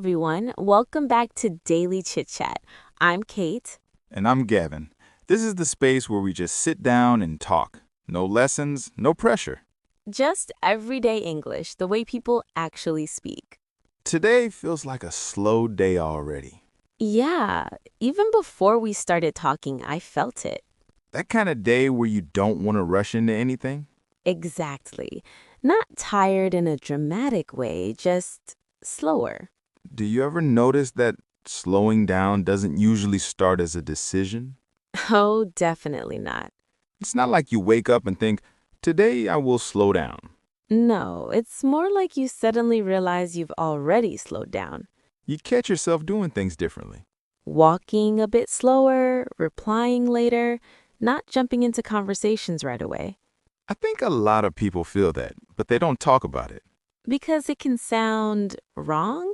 everyone. Welcome back to Daily Chit-chat. I'm Kate. And I'm Gavin. This is the space where we just sit down and talk. No lessons, no pressure. Just everyday English, the way people actually speak. Today feels like a slow day already. Yeah, even before we started talking, I felt it. That kind of day where you don't want to rush into anything? Exactly. Not tired in a dramatic way, just slower. Do you ever notice that slowing down doesn't usually start as a decision? Oh, definitely not. It's not like you wake up and think, today I will slow down. No, it's more like you suddenly realize you've already slowed down. You catch yourself doing things differently. Walking a bit slower, replying later, not jumping into conversations right away. I think a lot of people feel that, but they don't talk about it. Because it can sound wrong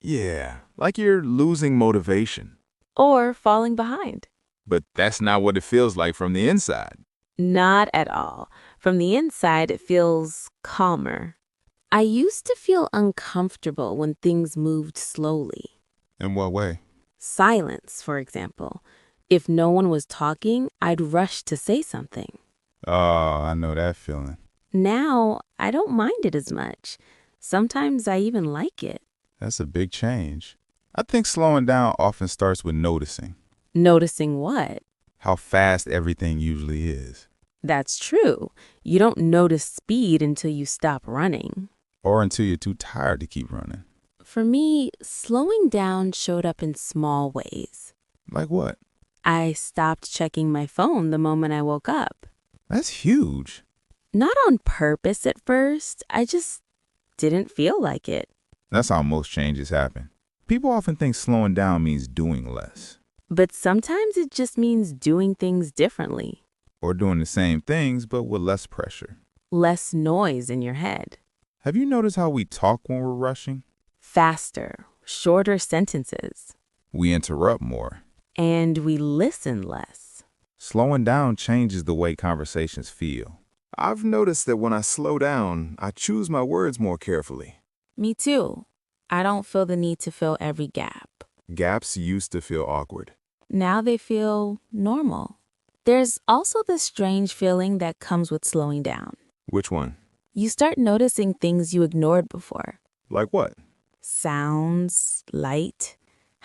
Yeah, like you're losing motivation. or falling behind. But that's not what it feels like from the inside. Not at all. From the inside, it feels calmer. I used to feel uncomfortable when things moved slowly. In what way? Silence, for example. If no one was talking, I'd rush to say something. Oh, I know that feeling. Now, I don't mind it as much. Sometimes I even like it. That's a big change. I think slowing down often starts with noticing Noticing what? how fast everything usually is, That's true. You don't notice speed until you stop running. or until you're too tired to keep running. For me, slowing down showed up in small ways. Like what? I stopped checking my phone the moment I woke up. That's huge. Not on purpose at first, I just didn't feel like it. That's how most changes happen. People often think slowing down means doing less, But sometimes it just means doing things differently. or doing the same things but with less pressure. Less noise in your head. Have you noticed how we talk when we're rushing? Faster, shorter sentences. We interrupt more. And we listen less. Slowing down changes the way conversations feel. I've noticed that when I slow down, I choose my words more carefully. Me too. I don't feel the need to fill every gap. Gaps used to feel awkward. Now they feel normal. There's also this strange feeling that comes with slowing down. Which one? You start noticing things you ignored before. Like what? Sounds, light,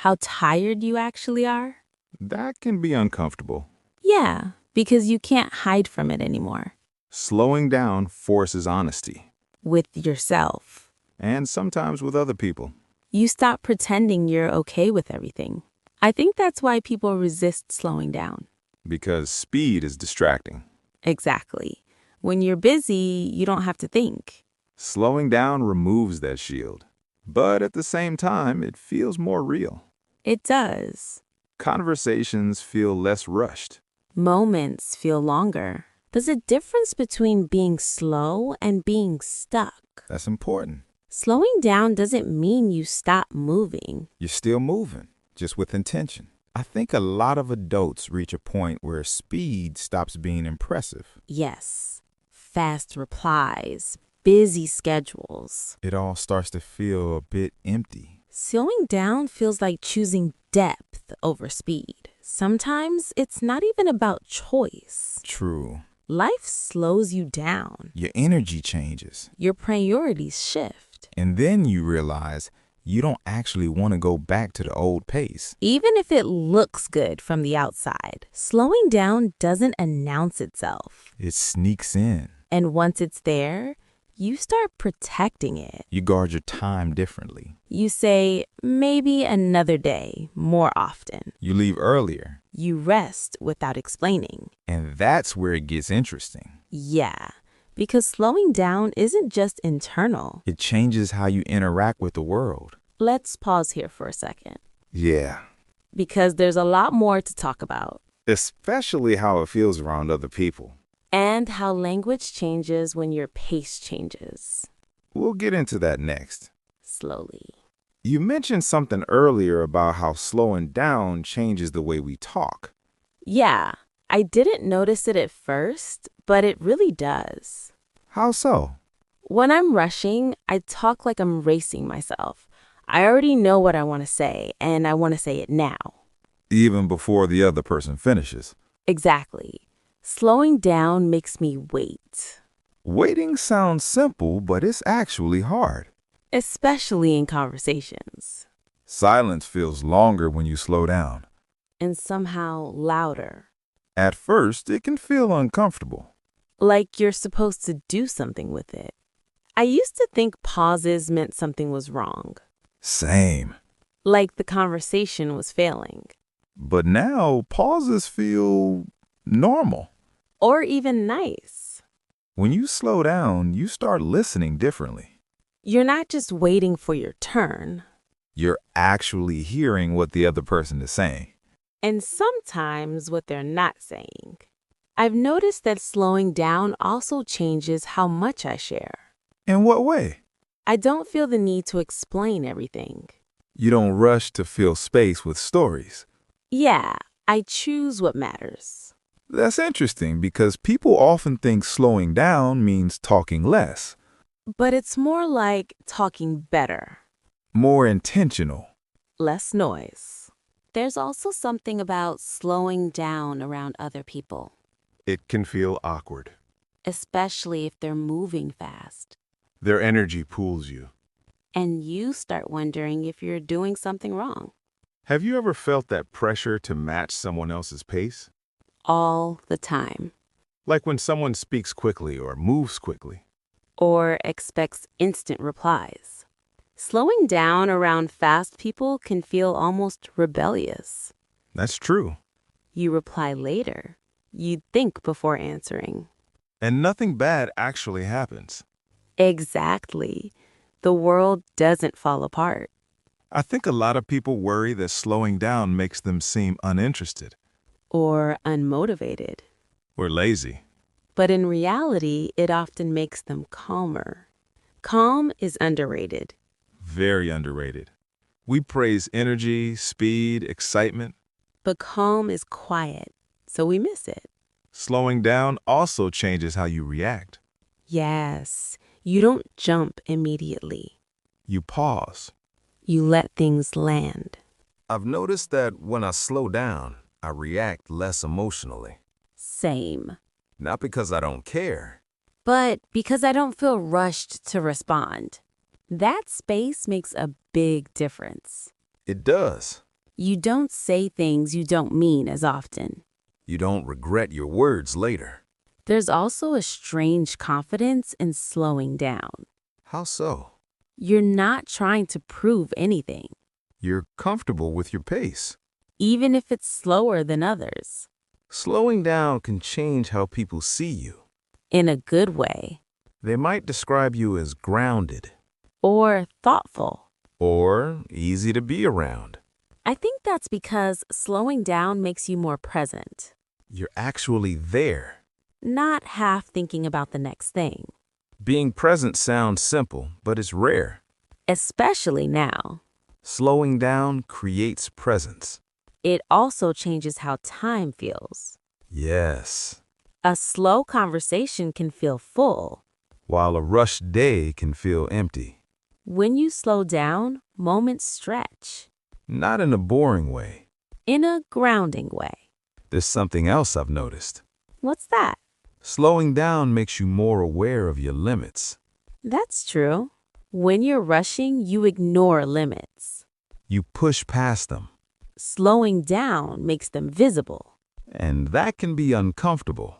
how tired you actually are. That can be uncomfortable. Yeah, because you can't hide from it anymore. Slowing down forces honesty. With yourself. And sometimes with other people. You stop pretending you're okay with everything. I think that's why people resist slowing down. Because speed is distracting. Exactly. When you're busy, you don't have to think. Slowing down removes that shield. But at the same time, it feels more real. It does. Conversations feel less rushed. Moments feel longer. There's a difference between being slow and being stuck. That's important. Slowing down doesn't mean you stop moving. You're still moving, just with intention. I think a lot of adults reach a point where speed stops being impressive. Yes, fast replies, busy schedules. It all starts to feel a bit empty. Slowing down feels like choosing depth over speed. Sometimes it's not even about choice. True. Life slows you down. Your energy changes. Your priorities shift. And then you realize you don't actually want to go back to the old pace. Even if it looks good from the outside, slowing down doesn't announce itself. It sneaks in. And once it's there, you start protecting it. You guard your time differently. You say, maybe another day, more often. You leave earlier. You rest without explaining. And that's where it gets interesting. Yeah, because slowing down isn't just internal. It changes how you interact with the world. Let's pause here for a second. Yeah. Because there's a lot more to talk about. Especially how it feels around other people. And how language changes when your pace changes. We'll get into that next. Slowly. You mentioned something earlier about how slowing down changes the way we talk. Yeah, I didn't notice it at first, but it really does. How so? When I'm rushing, I talk like I'm racing myself. I already know what I want to say, and I want to say it now. Even before the other person finishes. Exactly. Slowing down makes me wait, Waiting sounds simple, but it's actually hard. especially in conversations, Silence feels longer when you slow down. and somehow louder, At first, it can feel uncomfortable. like you're supposed to do something with it. I used to think pauses meant something was wrong, Same. like the conversation was failing, But now, pauses feel normal. or even nice. When you slow down, you start listening differently. You're not just waiting for your turn. You're actually hearing what the other person is saying. And sometimes what they're not saying. I've noticed that slowing down also changes how much I share. In what way? I don't feel the need to explain everything. You don't rush to fill space with stories. Yeah, I choose what matters. That's interesting because people often think slowing down means talking less, But it's more like talking better, more intentional. less noise. There's also something about slowing down around other people, It can feel awkward. especially if they're moving fast. Their energy pulls you. And you start wondering if you're doing something wrong. Have you ever felt that pressure to match someone else's pace? All the time. Like when someone speaks quickly or moves quickly. Or expects instant replies. Slowing down around fast people can feel almost rebellious. That's true. You reply later. You think before answering. And nothing bad actually happens. Exactly. The world doesn't fall apart. I think a lot of people worry that slowing down makes them seem uninterested Or unmotivated. or lazy. But in reality, it often makes them calmer. Calm is underrated. Very underrated. We praise energy, speed, excitement. But calm is quiet, so we miss it. Slowing down also changes how you react. Yes, you don't jump immediately. You pause. You let things land. I've noticed that when I slow down, I react less emotionally. Same. Not because I don't care. But because I don't feel rushed to respond. That space makes a big difference. It does. You don't say things you don't mean as often. You don't regret your words later. There's also a strange confidence in slowing down. How so? You're not trying to prove anything, You're comfortable with your pace. even if it's slower than others. Slowing down can change how people see you. In a good way. They might describe you as grounded Or thoughtful. or easy to be around. I think that's because slowing down makes you more present. You're actually there. Not half thinking about the next thing. Being present sounds simple, but it's rare. Especially now. Slowing down creates presence. It also changes how time feels. Yes. A slow conversation can feel full. While a rushed day can feel empty. When you slow down, moments stretch. Not in a boring way. In a grounding way. There's something else I've noticed. What's that? Slowing down makes you more aware of your limits. That's true. When you're rushing, you ignore limits. You push past them, Slowing down makes them visible. and that can be uncomfortable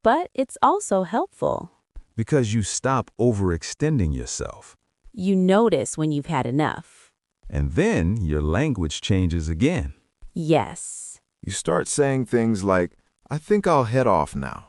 But it's also helpful. because you stop overextending yourself. You notice when you've had enough. And then your language changes again. Yes. You start saying things like, I think I'll head off now.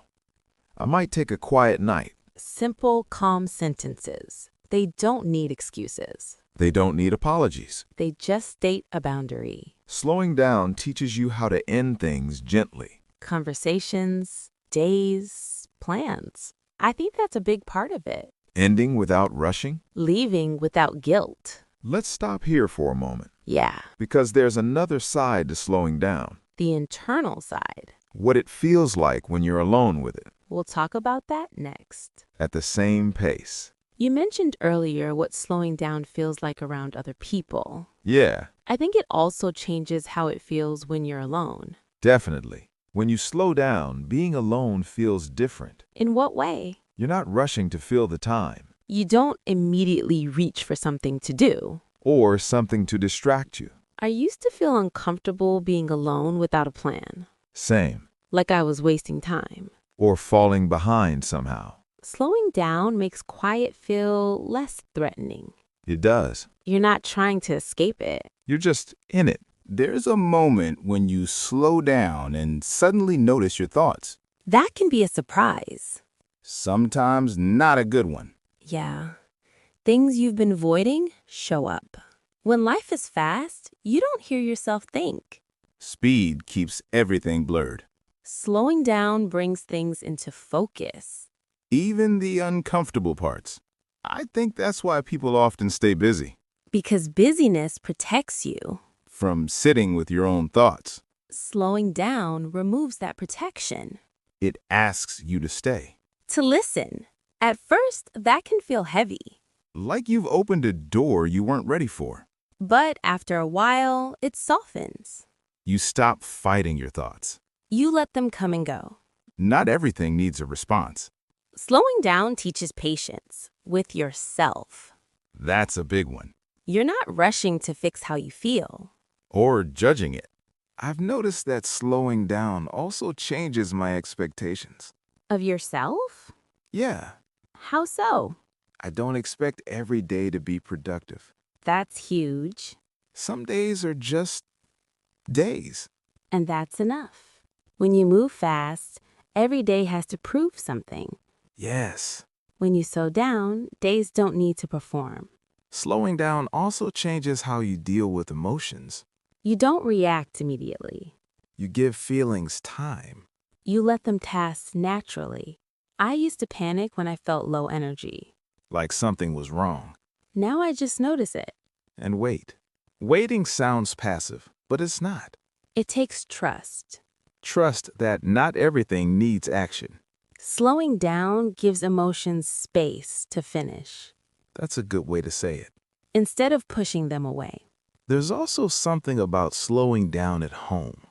I might take a quiet night. Simple, calm sentences. They don't need excuses. They don't need apologies. They just state a boundary. Slowing down teaches you how to end things gently. Conversations, days, plans. I think that's a big part of it. Ending without rushing. Leaving without guilt. Let's stop here for a moment, Yeah, because there's another side to slowing down. the internal side. What it feels like when you're alone with it, We'll talk about that next. at the same pace. You mentioned earlier what slowing down feels like around other people. Yeah, I think it also changes how it feels when you're alone. definitely. When you slow down, being alone feels different. In what way? You're not rushing to fill the time You don't immediately reach for something to do. or something to distract you. I used to feel uncomfortable being alone without a plan, Same. like I was wasting time. Or falling behind somehow. Slowing down makes quiet feel less threatening. It does. You're not trying to escape it. You're just in it. There's a moment when you slow down and suddenly notice your thoughts. That can be a surprise. Sometimes not a good one. Yeah. Things you've been avoiding show up. When life is fast, you don't hear yourself think. Speed keeps everything blurred. Slowing down brings things into focus. Even the uncomfortable parts. I think that's why people often stay busy. Because busyness protects you. From sitting with your own thoughts. Slowing down removes that protection. It asks you to stay. To listen. At first, that can feel heavy. Like you've opened a door you weren't ready for. But after a while, it softens. You stop fighting your thoughts. You let them come and go. Not everything needs a response. Slowing down teaches patience with yourself. That's a big one. You're not rushing to fix how you feel. Or judging it. I've noticed that slowing down also changes my expectations. Of yourself? Yeah, How so? I don't expect every day to be productive. That's huge. Some days are just days. And that's enough. When you move fast, every day has to prove something. Yes. When you slow down, days don't need to perform. Slowing down also changes how you deal with emotions. You don't react immediately. You give feelings time. You let them pass naturally. I used to panic when I felt low energy. Like something was wrong. Now I just notice it. And wait. Waiting sounds passive, but it's not. It takes trust. Trust that not everything needs action. Slowing down gives emotions space to finish, That's a good way to say it. instead of pushing them away. There's also something about slowing down at home.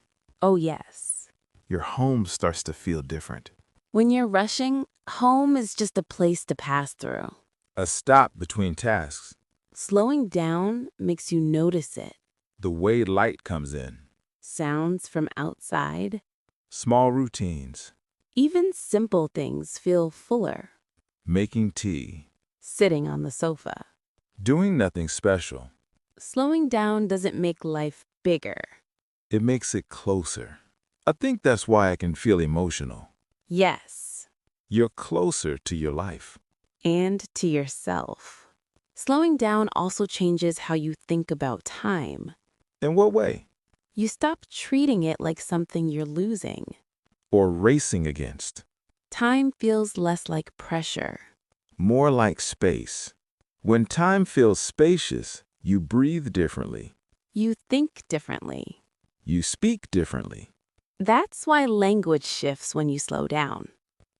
Oh, yes. Your home starts to feel different. When you're rushing, home is just a place to pass through. A stop between tasks. Slowing down makes you notice it. The way light comes in. Sounds from outside. Small routines. Even simple things feel fuller. Making tea. Sitting on the sofa. Doing nothing special. Slowing down doesn't make life bigger. It makes it closer. I think that's why I can feel emotional. Yes, You're closer to your life. and to yourself. Slowing down also changes how you think about time. In what way? You stop treating it like something you're losing. Or racing against. Time feels less like pressure. More like space. When time feels spacious, you breathe differently. You think differently. You speak differently. That's why language shifts when you slow down.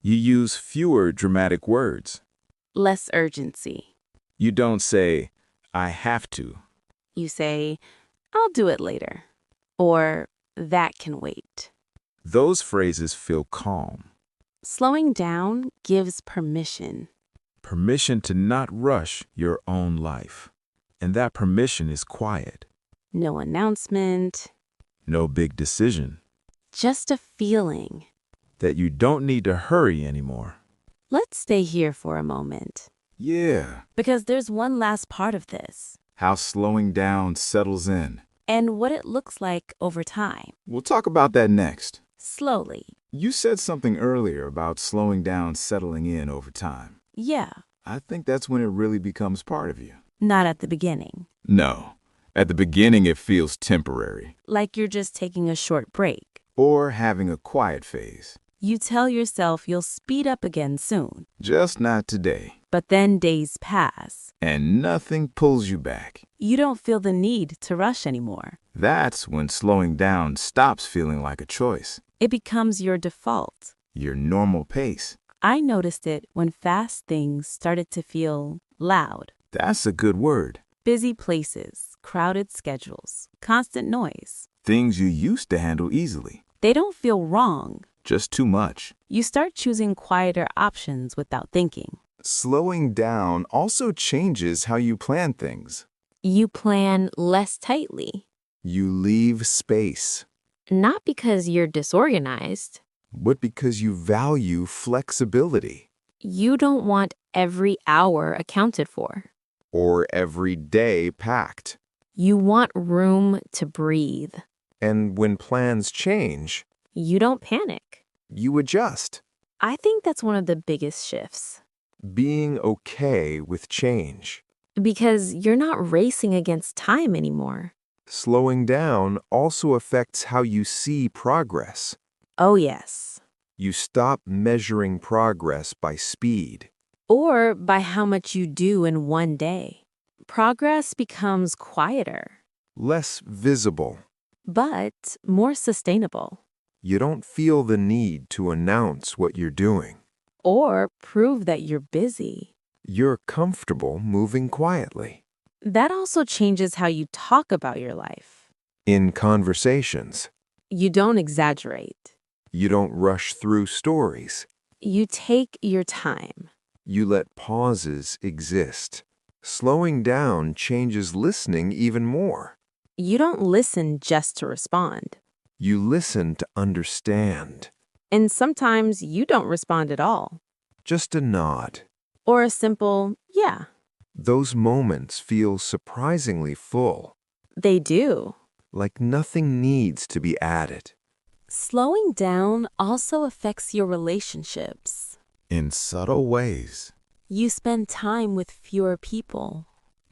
You use fewer dramatic words. Less urgency. You don't say, I have to. You say, I'll do it later. Or, that can wait. Those phrases feel calm. Slowing down gives permission. Permission to not rush your own life. And that permission is quiet. No announcement. No big decision. Just a feeling. That you don't need to hurry anymore. Let's stay here for a moment. Yeah. Because there's one last part of this. How slowing down settles in. And what it looks like over time. We'll talk about that next. Slowly. You said something earlier about slowing down settling in over time. Yeah. I think that's when it really becomes part of you. Not at the beginning. No. At the beginning, it feels temporary. Like you're just taking a short break. Or having a quiet phase. You tell yourself you'll speed up again soon. Just not today. But then days pass. And nothing pulls you back. You don't feel the need to rush anymore. That's when slowing down stops feeling like a choice. It becomes your default. Your normal pace. I noticed it when fast things started to feel loud. That's a good word. Busy places, crowded schedules, constant noise. Things you used to handle easily. They don't feel wrong. Just too much. You start choosing quieter options without thinking. Slowing down also changes how you plan things. You plan less tightly. You leave space, Not because you're disorganized. but because you value flexibility. You don't want every hour accounted for. Or every day packed. You want room to breathe. And when plans change, You don't panic. you adjust. I think that's one of the biggest shifts. Being okay with change. Because you're not racing against time anymore. Slowing down also affects how you see progress. Oh, yes. You stop measuring progress by speed. Or by how much you do in one day. Progress becomes quieter, Less visible. but more sustainable. You don't feel the need to announce what you're doing. Or prove that you're busy. You're comfortable moving quietly. That also changes how you talk about your life. In conversations, You don't exaggerate. you don't rush through stories. You take your time. You let pauses exist. Slowing down changes listening even more. You don't listen just to respond. You listen to understand. And sometimes you don't respond at all. Just a nod. Or a simple, yeah, Those moments feel surprisingly full, they do. like nothing needs to be added. Slowing down also affects your relationships. In subtle ways, You spend time with fewer people.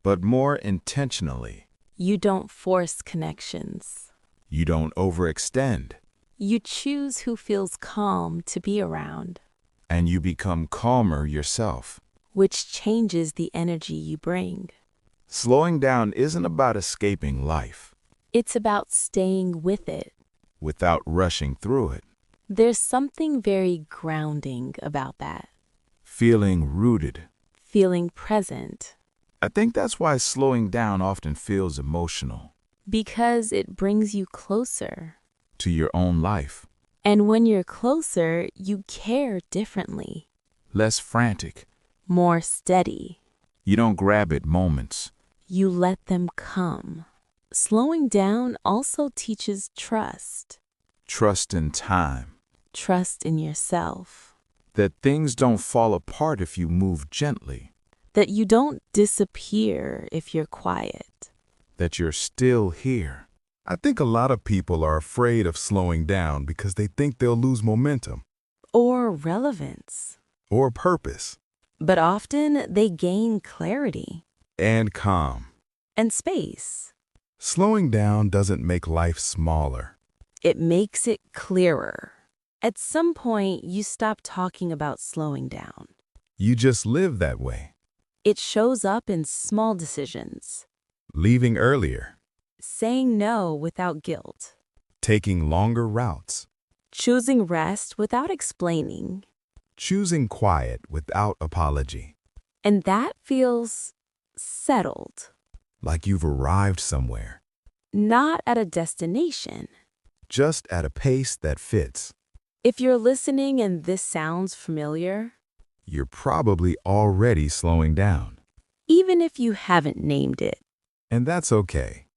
but more intentionally. You don't force connections. You don't overextend, You choose who feels calm to be around, and you become calmer yourself. which changes the energy you bring. Slowing down isn't about escaping life It's about staying with it. without rushing through it, There's something very grounding about that. feeling rooted. Feeling present. I think that's why slowing down often feels emotional Because it brings you closer. to your own life. And when you're closer, you care differently. Less frantic. More steady. You don't grab at moments. You let them come. Slowing down also teaches trust. Trust in time. Trust in yourself. That things don't fall apart if you move gently. That you don't disappear if you're quiet. That you're still here. I think a lot of people are afraid of slowing down because they think they'll lose momentum Or relevance. or purpose But often they gain clarity and calm. and space. Slowing down doesn't make life smaller. It makes it clearer. At some point, you stop talking about slowing down. You just live that way. It shows up in small decisions. Leaving earlier, Saying no without guilt. taking longer routes, Choosing rest without explaining. choosing quiet without apology. And that feels settled. Like you've arrived somewhere, Not at a destination. just at a pace that fits. If you're listening and this sounds familiar, You're probably already slowing down. even if you haven't named it, And that's okay.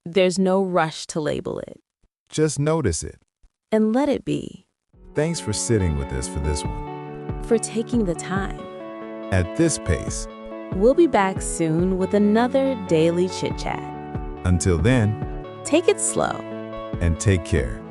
there's no rush to label it. Just notice it. And let it be. Thanks for sitting with us for this one. For taking the time. At this pace, We'll be back soon with another Daily Chit-chat. until then, Take it slow. and take care.